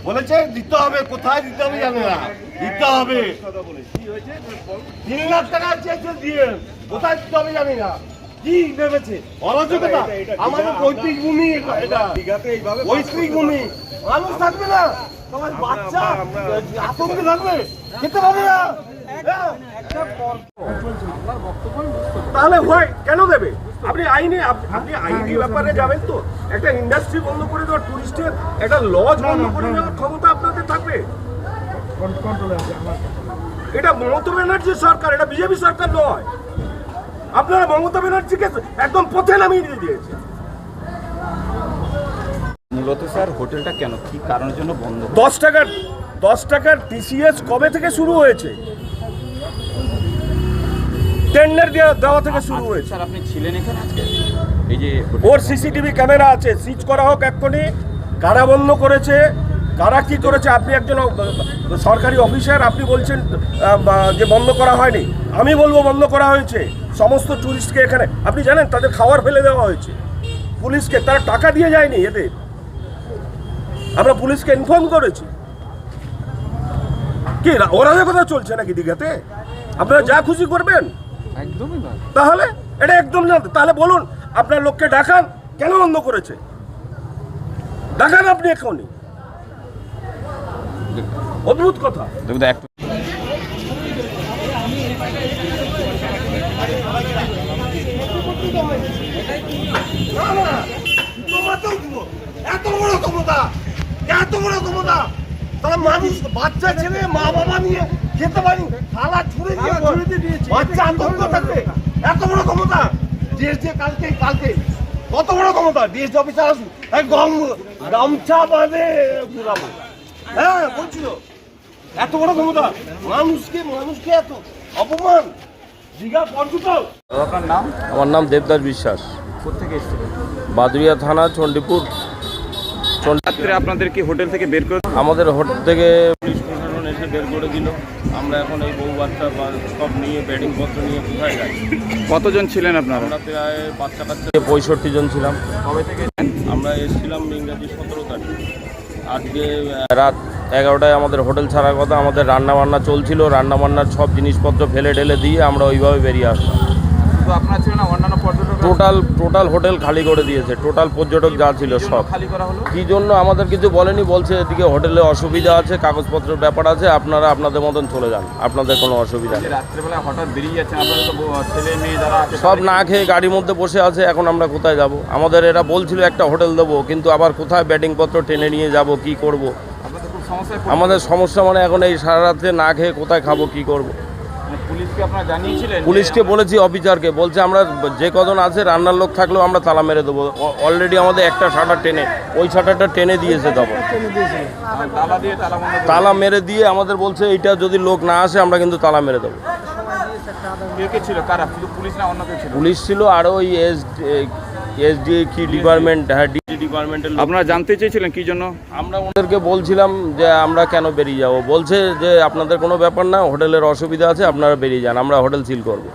বলেছে দিতে হবে, কোথায় দিতে হবে জানে না, দিতে হবে। 3 লাখ টাকা চেয়েছে দিয়ে কোথায় দিতে হবে জানি না, কি ভেবেছে অরাজকতা। আমাদের পৈতৃক ভূমি, এটা পৈতৃক ভূমি, মানুষ থাকবে না, তোমার বাচ্চা আতঙ্কে থাকবে, খেতে পাবে না। তাহলে হয় কেন দেবে? আপনি আইনি ব্যাপারে যাবেন তো? একটা ইন্ডাস্ট্রি বন্ধ করে দেওয়া, টুরিস্টের একটা লজ বন্ধ করে দেওয়ার ক্ষমতা আপনাদের থাকবে? এটা মমতা ব্যানার্জির সরকার, এটা বিজেপি সরকার নয়। আপনারা মমতা ব্যানার্জিকে একদম পথে নামিয়ে দিয়ে দিয়েছে। মূলত স্যার হোটেলটা কেন, কি কারণের জন্য বন্ধ? 10 টাকার টিসিএস কবে থেকে শুরু হয়েছে? টেন্ডার দেওয়া থেকে শুরু হয়েছে। স্যার আপনি ছিলেন এখানে আজকে? এই যে ওর সিসিটিভি ক্যামেরা আছে, সিজ করা হোক এক্ষুনি। কারা বন্ধ করেছে, কারা কি করেছে? আপনি একজন সরকারি অফিসার, আপনি বলছেন যে বন্ধ করা হয়নি। আমি বলবো বন্ধ করা হয়েছে। সমস্ত টুরিস্টকে এখানে, আপনি জানেন তাদের খাবার ফেলে দেওয়া হয়েছে পুলিশকে, তারা টাকা দিয়ে যায়নি এদের। আমরা পুলিশকে ইনফর্ম করেছি। কি অরাজকতা চলছে নাকি দীঘাতে? আপনারা যা খুশি করবেন? একদমই না। তাহলে এটা একদম জানতে, তাহলে বলুন আপনার লোককে ডাকান, কেন বন্ধ করেছে? ডাকান আপনি এখনই। অদ্ভুত কথা। দেখুন একটু এত বড় ক্ষমতা, এত বড় ক্ষমতা, তারা মানুষ, বাচ্চা ছেলে, মা বাবা নিয়ে খেতে পারি, থালা ছুঁড়ে দিয়েছে, বাচ্চা আতঙ্ক থাকবে। এত বড় ক্ষমতা, যে কালকে কত বড় ক্ষমতা। ডিএসপি অফিসার আসুন, গামছা বাঁধে ঘুরাবো। হ্যাঁ বলছিল, এত বড় ক্ষমতা, মানুষকে এত অপমান। দীঘা পর্যটক। আপনার নাম? আমার নাম দেবদাস বিশ্বাস, কোথেকে এসেছিলেন? বাদুড়িয়া থানা, চণ্ডীপুর। রাত্রে আপনাদের কি হোটেল থেকে বের করে? আমাদের হোটেল থেকে পুলিশ প্রশাসন এসে বের করে দিল। আমরা এখন এই বউ বাচ্চা সব নিয়ে ব্যাটিং পত্র নিয়ে কোথায় যাই? কতজন ছিলেন আপনারা? আমরা প্রায় বাচ্চা 65 জন ছিলাম। কবে থেকে? আমরা এসেছিলাম ইংরাজি 17 তারিখ। আজকে রাত 11টায় আমাদের হোটেল ছাড়ার কথা। আমাদের রান্নাবান্না চলছিল, রান্নাবান্নার সব জিনিসপত্র ফেলে ঢেলে দিয়ে আমরা ওইভাবে বেরিয়ে আসলাম। তো আপনারা ছিলেন না, অন্যান্য পর্যটক? টোটাল হোটেল খালি করে দিয়েছে। টোটাল পর্যটক যা ছিল সব খালি করা হলো। কি জন্য আমাদের কিছু বলেনি, বলছে এদিকে হোটেলে অসুবিধা আছে, কাগজপত্রের ব্যাপার আছে, আপনারা আপনাদের মতন চলে যান, আপনাদের কোনো অসুবিধা নেই। রাত্রেবেলা হঠাৎ বেরিয়ে যাচ্ছেন, আপনাদের তো ছেলে মেয়ে যারা আছে সব না খেয়ে গাড়ির মধ্যে বসে আছে। এখন আমরা কোথায় যাব? আমাদের এরা বলছিল একটা হোটেল দেবো, কিন্তু আবার কোথায় ব্যাটিংপত্র টেনে নিয়ে যাব, কি করব? আপনাদের খুব সমস্যায় আমাদের সমস্যা মানে এখন এই সারা রাত্রে না খেয়ে কোথায় খাবো, কি করব? পুলিশকে আপনারা জানিয়েছিলেন? পুলিশকে বলেছি, অফিসারকে বলছে আমরা যে কজন আছে রান্নার লোক থাকলেও আমরা তালা মেরে দেবো। অলরেডি আমাদের একটা শাটার টেনে, ওই শাটারটা টেনে দিয়েছে। তখন তালা মেরে দিয়ে আমাদের বলছে এইটা যদি লোক না আসে আমরা কিন্তু তালা মেরে দেবো। পুলিশ ছিল, আরও ওই এসডি কি ডিপার্টমেন্ট, হ্যাঁ ডিজি ডিপার্টমেন্টের। আপনারা জানতে চেয়েছিলেন কি জন্য? আমরা ওদেরকে বলছিলাম যে আমরা কেন বেরিয়ে যাব। বলছে যে আপনাদের কোনো ব্যাপার না, হোটেলের অসুবিধা আছে, আপনারা বেরিয়ে যান, আমরা হোটেল সিল করবো।